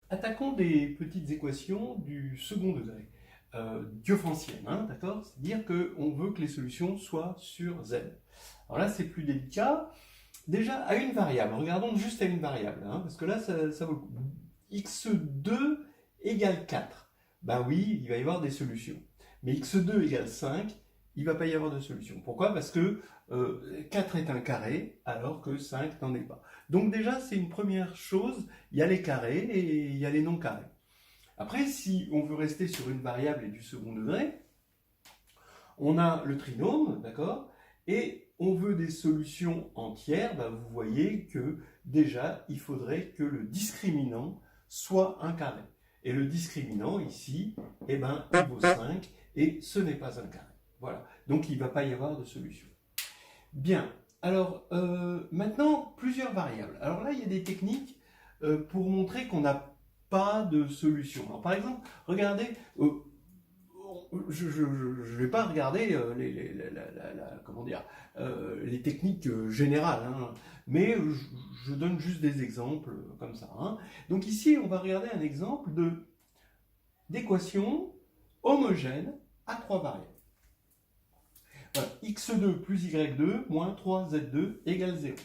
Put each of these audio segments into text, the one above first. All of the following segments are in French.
Attaquons des petites équations du second degré, diophantiennes, hein, d'accord? C'est-à-dire qu'on veut que les solutions soient sur z. Alors là, c'est plus délicat. Déjà, à une variable, regardons juste à une variable, hein, parce que là, ça vaut le coup. x2 égale 4. Ben oui, il va y avoir des solutions. Mais x2 égale 5, il ne va pas y avoir de solution. Pourquoi? Parce que 4 est un carré, alors que 5 n'en est pas. Donc déjà, c'est une première chose, il y a les carrés et il y a les non carrés. Après, si on veut rester sur une variable et du second degré, on a le trinôme, d'accord? Et on veut des solutions entières, ben vous voyez que déjà, il faudrait que le discriminant soit un carré. Et le discriminant, ici, eh ben, il vaut 5, et ce n'est pas un carré. Voilà. Donc, il ne va pas y avoir de solution. Bien. Alors, maintenant, plusieurs variables. Alors là, il y a des techniques pour montrer qu'on n'a pas de solution. Alors, par exemple, regardez, je ne vais pas regarder comment dire, les techniques générales, hein, mais je donne juste des exemples comme ça, hein. Donc ici, on va regarder un exemple d'équation homogène à trois variables. Voilà, x2 plus y2 moins 3z2 égale 0.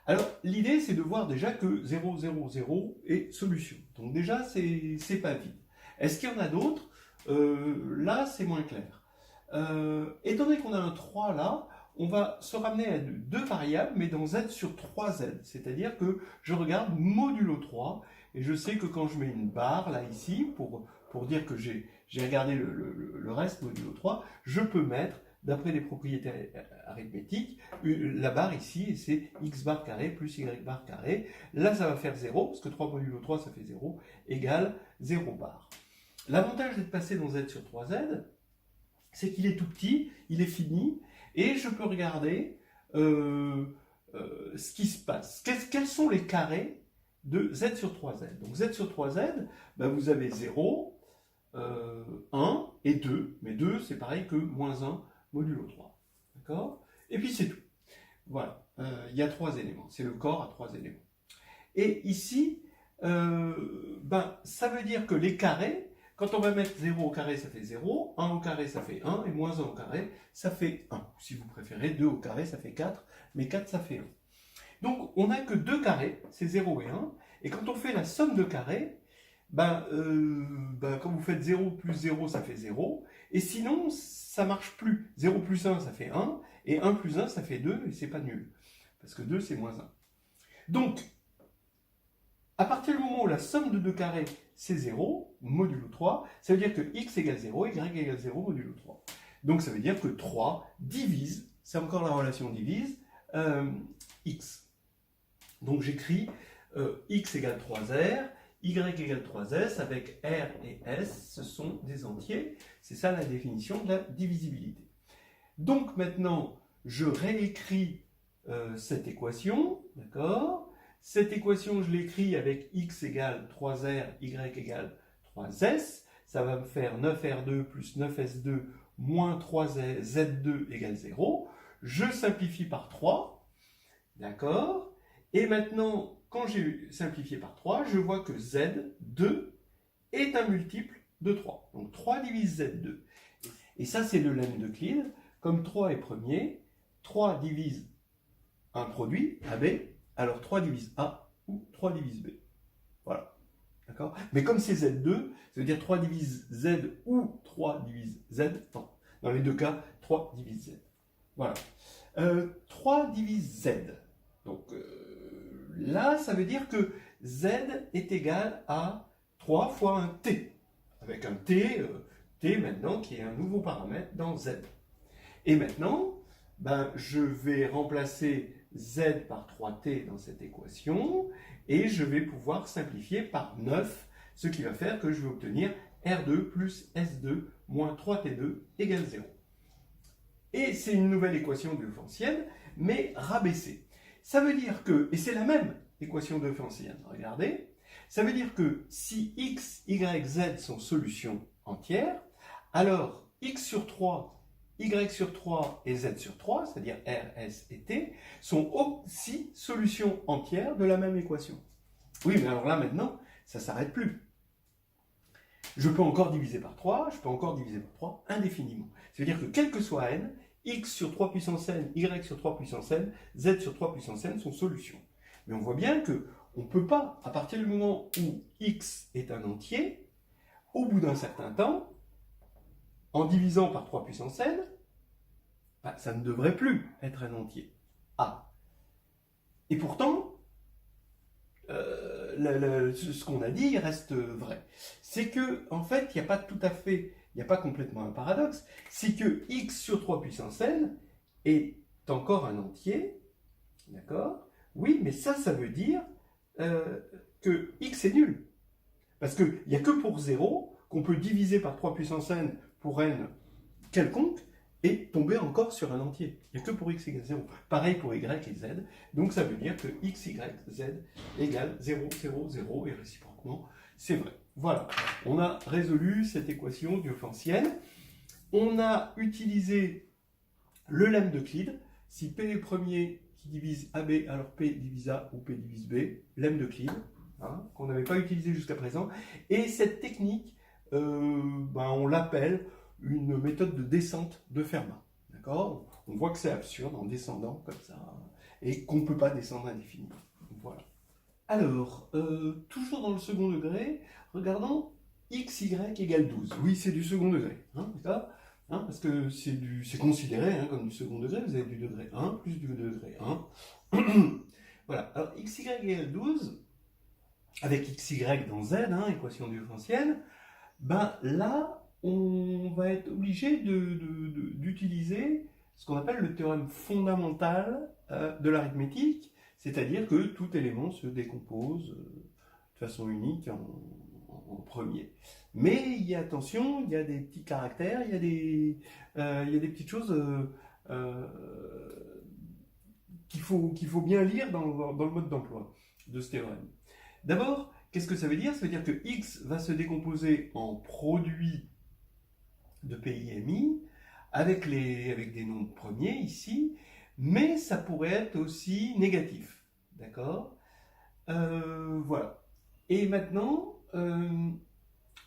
Alors, l'idée, c'est de voir déjà que 0, 0, 0 est solution. Donc déjà, c'est pas vide. Est-ce qu'il y en a d'autres? Là, c'est moins clair. Étant donné qu'on a un 3 là, on va se ramener à deux variables, mais dans z sur 3z. C'est-à-dire que je regarde modulo 3, et je sais que quand je mets une barre là, ici, pour dire que j'ai regardé le reste modulo 3, je peux mettre, d'après les propriétés arithmétiques, la barre ici, c'est x bar carré plus y bar carré. Là, ça va faire 0, parce que 3 modulo 3, ça fait 0, égale 0 bar. L'avantage d'être passé dans z sur 3z, c'est qu'il est tout petit, il est fini, et je peux regarder ce qui se passe. Quels sont les carrés de z sur 3z? Donc z sur 3z, ben vous avez 0, 1 et 2, mais 2 c'est pareil que moins 1 modulo 3. D'accord? Et puis c'est tout. Voilà, il y a trois éléments, c'est le corps à trois éléments. Et ici, ben, ça veut dire que les carrés, quand on va mettre 0 au carré, ça fait 0, 1 au carré, ça fait 1, et moins 1 au carré, ça fait 1. Si vous préférez, 2 au carré, ça fait 4, mais 4, ça fait 1. Donc, on n'a que deux carrés, c'est 0 et 1, et quand on fait la somme de carrés, ben, quand vous faites 0 plus 0, ça fait 0, et sinon, ça marche plus. 0 plus 1, ça fait 1, et 1 plus 1, ça fait 2, et c'est pas nul, parce que 2, c'est moins 1. Donc, à partir du moment où la somme de deux carrés, c'est 0, modulo 3, ça veut dire que x égale 0, y égale 0, modulo 3. Donc ça veut dire que 3 divise, c'est encore la relation divise, x. Donc j'écris x égale 3r, y égale 3s, avec r et s, ce sont des entiers. C'est ça la définition de la divisibilité. Donc maintenant, je réécris cette équation, d'accord? Cette équation, je l'écris avec x égale 3r, y égale 3s. Ça va me faire 9r2 plus 9s2 moins 3z2 égale 0. Je simplifie par 3, d'accord? Et maintenant, quand j'ai simplifié par 3, je vois que z2 est un multiple de 3. Donc 3 divise z2. Et ça, c'est le lemme d'Euclide. Comme 3 est premier, 3 divise un produit, AB, alors 3 divise A ou 3 divise B. Voilà. D'accord? Mais comme c'est Z2, ça veut dire 3 divise Z ou 3 divise Z. Non. Dans les deux cas, 3 divise Z. Voilà. 3 divise Z. Donc là, ça veut dire que Z est égal à 3 fois un T. Avec un T, T maintenant qui est un nouveau paramètre dans Z. Et maintenant, ben, je vais remplacer z par 3t dans cette équation, et je vais pouvoir simplifier par 9, ce qui va faire que je vais obtenir R2 plus S2 moins 3T2 égale 0. Et c'est une nouvelle équation diophantienne, mais rabaissée. Ça veut dire que, et c'est la même équation diophantienne, regardez, ça veut dire que si x, y, z sont solutions entières, alors x sur 3 y sur 3 et z sur 3, c'est-à-dire r, s et t, sont aussi solutions entières de la même équation. Oui, mais alors là maintenant, ça ne s'arrête plus. Je peux encore diviser par 3, je peux encore diviser par 3 indéfiniment. C'est-à-dire que quel que soit n, x sur 3 puissance n, y sur 3 puissance n, z sur 3 puissance n sont solutions. Mais on voit bien qu'on ne peut pas, à partir du moment où x est un entier, au bout d'un certain temps, en divisant par 3 puissance n, bah, ça ne devrait plus être un entier. A. Et pourtant, ce qu'on a dit reste vrai. C'est que, en fait, il n'y a pas tout à fait, il n'y a pas complètement un paradoxe, c'est que x sur 3 puissance n est encore un entier, d'accord? Oui, mais ça veut dire que x est nul. Parce qu'il n'y a que pour 0 qu'on peut diviser par 3 puissance n pour n quelconque, et tomber encore sur un entier. Il n'y a que pour x égale 0. Pareil pour y et z. Donc ça veut dire que x, y, z égale 0, 0, 0, et réciproquement, c'est vrai. Voilà, on a résolu cette équation diophantienne. On a utilisé le lemme d'Euclide. Si P est premier qui divise AB, alors P divise A ou P divise B, lemme d'Euclide, hein, qu'on n'avait pas utilisé jusqu'à présent. Et cette technique, on l'appelle une méthode de descente de Fermat. D'accord? On voit que c'est absurde en descendant comme ça, et qu'on ne peut pas descendre indéfiniment. Voilà. Alors, toujours dans le second degré, regardons xy égale 12. Oui, c'est du second degré, hein, d'accord? Hein, parce que c'est considéré comme du second degré, vous avez du degré 1 plus du degré 1. Voilà, alors xy égale 12, avec xy dans z, équation différentielle, ben là, on va être obligé d'utiliser ce qu'on appelle le théorème fondamental de l'arithmétique, c'est-à-dire que tout élément se décompose de façon unique en premier. Mais il y a attention, il y a des petits caractères, il y a des petites choses qu'il faut bien lire dans le mode d'emploi de ce théorème. D'abord, qu'est-ce que ça veut dire? Ça veut dire que x va se décomposer en produit de PIMI avec des nombres premiers ici, mais ça pourrait être aussi négatif. D'accord? Voilà. Et maintenant,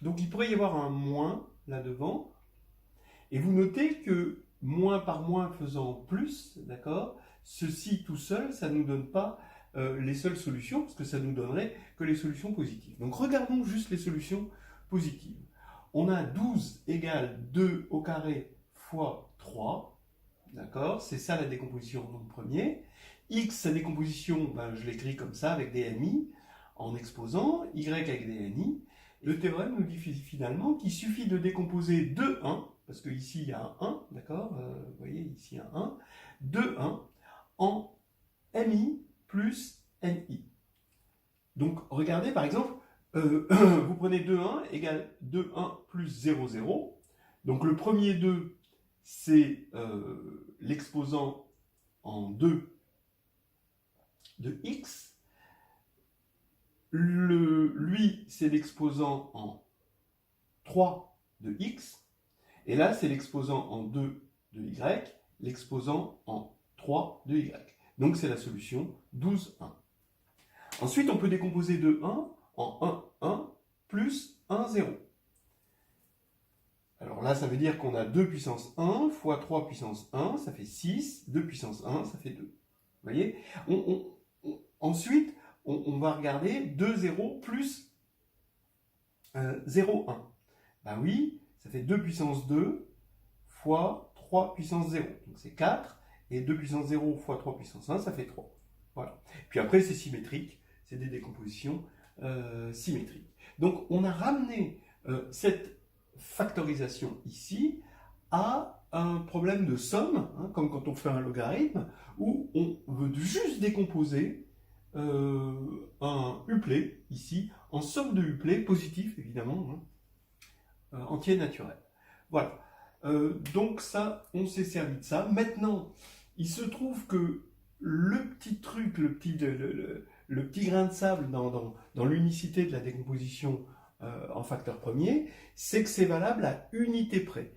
donc il pourrait y avoir un moins là devant, et vous notez que moins par moins faisant plus, d'accord, ceci tout seul, ça ne nous donne pas les seules solutions, parce que ça nous donnerait que les solutions positives. Donc regardons juste les solutions positives. On a 12 égale 2 au carré fois 3, d'accord? C'est ça la décomposition en nombre premier. X, sa décomposition, je l'écris comme ça avec des MI en exposant, Y avec des NI. Le théorème nous dit finalement qu'il suffit de décomposer 2, 1, parce qu'ici il y a un 1, d'accord? Vous voyez, ici il y a un 1, 2, 1, en MI plus NI. Donc regardez par exemple, vous prenez 2, 1 égale 2, 1 plus 0, 0. Donc le premier 2, c'est l'exposant en 2 de x. Lui, c'est l'exposant en 3 de x. Et là, c'est l'exposant en 2 de y, l'exposant en 3 de y. Donc c'est la solution 12, 1. Ensuite, on peut décomposer 2, 1 en 1, 1 plus 1, 0. Alors là, ça veut dire qu'on a 2 puissance 1 fois 3 puissance 1, ça fait 6, 2 puissance 1, ça fait 2. Vous voyez? Ensuite, on va regarder 2, 0 plus 0, 1. Ben oui, ça fait 2 puissance 2 fois 3 puissance 0. Donc c'est 4, et 2 puissance 0 fois 3 puissance 1, ça fait 3. Voilà. Puis après, c'est symétrique, c'est des décompositions symétriques. Donc on a ramené cette factorisation ici à un problème de somme, comme quand on fait un logarithme, où on veut juste décomposer un uplet, ici, en somme de uplets, positif évidemment, entier naturel. Voilà. Donc ça, on s'est servi de ça. Maintenant, il se trouve que le petit truc, le petit grain de sable dans l'unicité de la décomposition en facteur premier, c'est que c'est valable à unité près.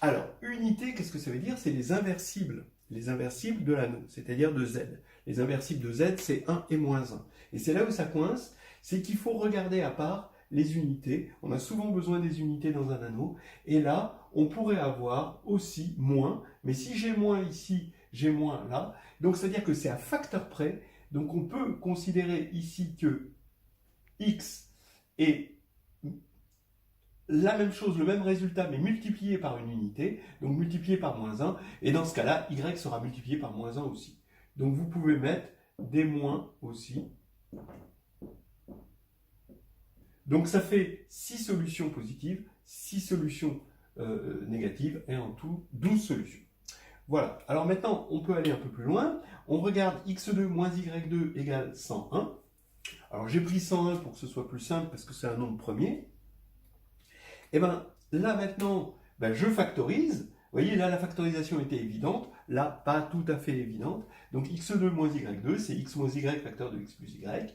Alors, unité, qu'est-ce que ça veut dire? C'est les inversibles de l'anneau, c'est-à-dire de z. Les inversibles de z, c'est 1 et moins 1. Et c'est là où ça coince, c'est qu'il faut regarder à part les unités. On a souvent besoin des unités dans un anneau. Et là, on pourrait avoir aussi moins. Mais si j'ai moins ici, j'ai moins là. Donc, c'est-à-dire que c'est à facteur près. Donc, on peut considérer ici que x est la même chose, le même résultat, mais multiplié par une unité, donc multiplié par moins 1, et dans ce cas-là, y sera multiplié par moins 1 aussi. Donc vous pouvez mettre des moins aussi. Donc ça fait 6 solutions positives, 6 solutions négatives, et en tout 12 solutions. Voilà, alors maintenant on peut aller un peu plus loin. On regarde x2 moins y2 égale 101. Alors j'ai pris 101 pour que ce soit plus simple, parce que c'est un nombre premier. Et bien là maintenant, je factorise. Vous voyez, là la factorisation était évidente, là pas tout à fait évidente. Donc x2 moins y2, c'est x moins y facteur de x plus y.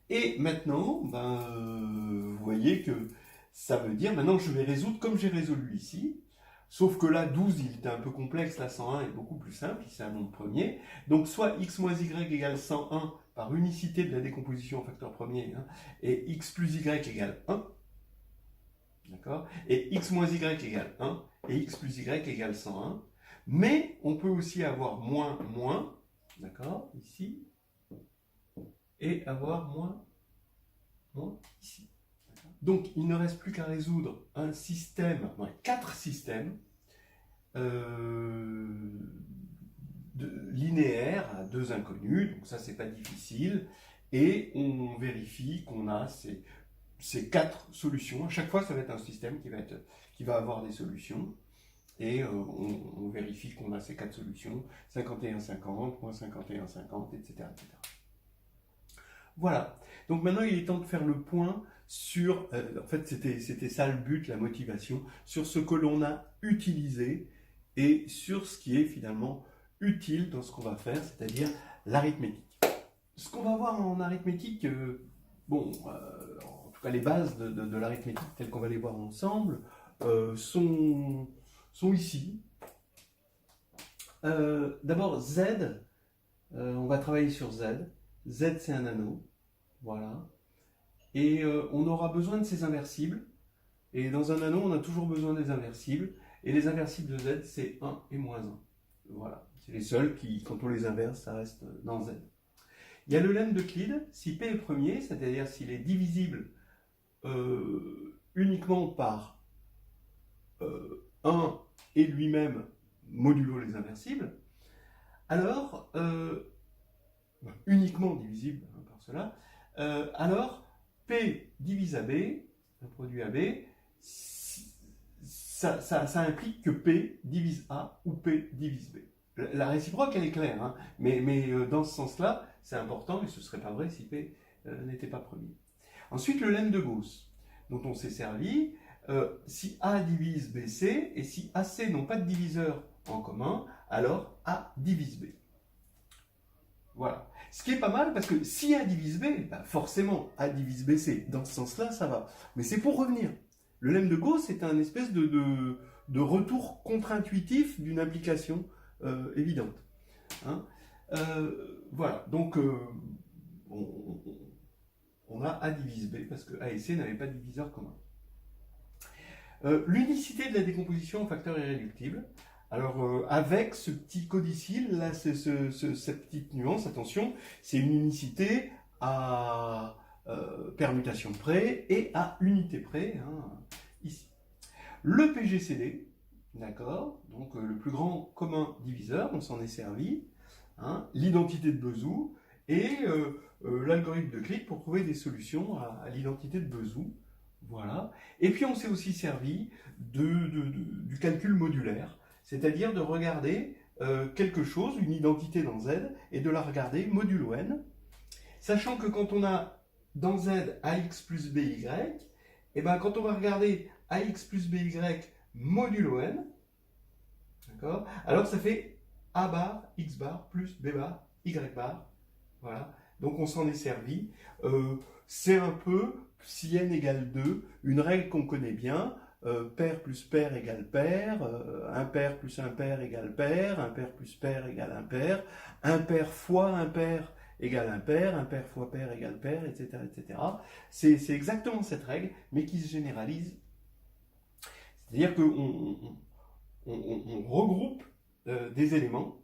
Et maintenant, vous voyez que ça veut dire, maintenant je vais résoudre comme j'ai résolu ici. Sauf que là, 12, il était un peu complexe, là 101 est beaucoup plus simple, c'est un nombre premier. Donc soit x moins y égale 101 par unicité de la décomposition en facteur premier, hein, et x plus y égale 1. D'accord? Et x moins y égale 1, et x plus y égale 101. Mais on peut aussi avoir moins, moins, d'accord, ici, et avoir moins, moins, ici. Donc, il ne reste plus qu'à résoudre un système, 4 systèmes linéaires à deux inconnus. Donc ça, c'est pas difficile. Et on vérifie qu'on a ces 4 solutions. À chaque fois, ça va être un système qui va avoir des solutions. Et on vérifie qu'on a ces 4 solutions, 51,50, moins 51,50, etc., etc. Voilà. Donc maintenant, il est temps de faire le point sur, en fait, c'était ça le but, la motivation, sur ce que l'on a utilisé et sur ce qui est finalement utile dans ce qu'on va faire, c'est-à-dire l'arithmétique. Ce qu'on va voir en arithmétique, en tout cas les bases de l'arithmétique telles qu'on va les voir ensemble, sont ici. D'abord Z, on va travailler sur Z. Z c'est un anneau, voilà. Et on aura besoin de ces inversibles. Et dans un anneau, on a toujours besoin des inversibles. Et les inversibles de Z, c'est 1 et moins 1. Voilà, c'est les seuls qui, quand on les inverse, ça reste dans Z. Il y a le lemme d'Euclide, si P est premier, c'est-à-dire s'il est divisible uniquement par 1 et lui-même modulo les inversibles, alors, uniquement divisible par cela, alors P divise AB, un produit AB, ça implique que P divise A ou P divise B. La réciproque, elle est claire, hein, mais dans ce sens-là, c'est important, et ce ne serait pas vrai si P n'était pas premier. Ensuite, le lemme de Gauss, dont on s'est servi, si A divise BC, et si AC n'ont pas de diviseur en commun, alors A divise B. Voilà. Ce qui est pas mal, parce que si A divise B, forcément A divise BC, dans ce sens-là, ça va. Mais c'est pour revenir. Le lemme de Gauss est un espèce de retour contre-intuitif d'une application évidente. Hein, voilà, donc on a A divise B, parce que A et C n'avaient pas de diviseur commun. L'unicité de la décomposition en facteur irréductible. Alors, avec ce petit codicile, là, cette petite nuance, attention, c'est une unicité à permutation près et à unité près, hein, ici. Le PGCD, d'accord, donc le plus grand commun diviseur, on s'en est servi, hein, l'identité de Bezout et l'algorithme de Crick pour trouver des solutions à l'identité de Bezout. Voilà. Et puis, on s'est aussi servi du calcul modulaire, c'est-à-dire de regarder quelque chose, une identité dans Z, et de la regarder modulo n, sachant que quand on a dans Z AX plus BY, et ben quand on va regarder AX plus BY modulo n, d'accord, alors ça fait A bar, X bar, plus B bar, Y bar, voilà, donc on s'en est servi, c'est un peu, si n égale 2, une règle qu'on connaît bien, pair plus pair égale pair, impair plus impair égale pair, impair plus pair égale impair, impair fois impair égale impair fois pair égale pair, etc. etc. C'est exactement cette règle, mais qui se généralise. C'est-à-dire qu'on on regroupe des éléments,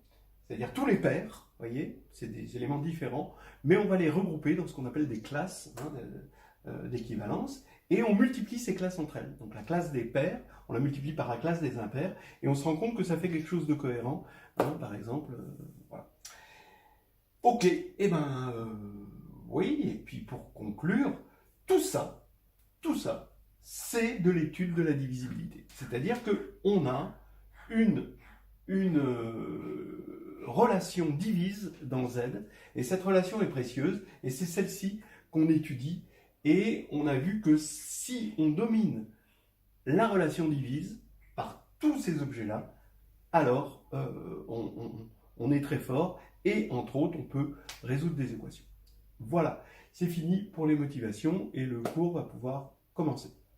c'est-à-dire tous les pairs, vous voyez, c'est des éléments différents, mais on va les regrouper dans ce qu'on appelle des classes d'équivalence, et on multiplie ces classes entre elles. Donc la classe des pairs, on la multiplie par la classe des impairs, et on se rend compte que ça fait quelque chose de cohérent. Par exemple, voilà. Ok, et ben oui, et puis pour conclure, tout ça, c'est de l'étude de la divisibilité. C'est-à-dire qu'on a une relation divise dans Z, et cette relation est précieuse, et c'est celle-ci qu'on étudie, et on a vu que si on domine la relation divise par tous ces objets-là, alors on est très fort, et entre autres, on peut résoudre des équations. Voilà, c'est fini pour les motivations, et le cours va pouvoir commencer.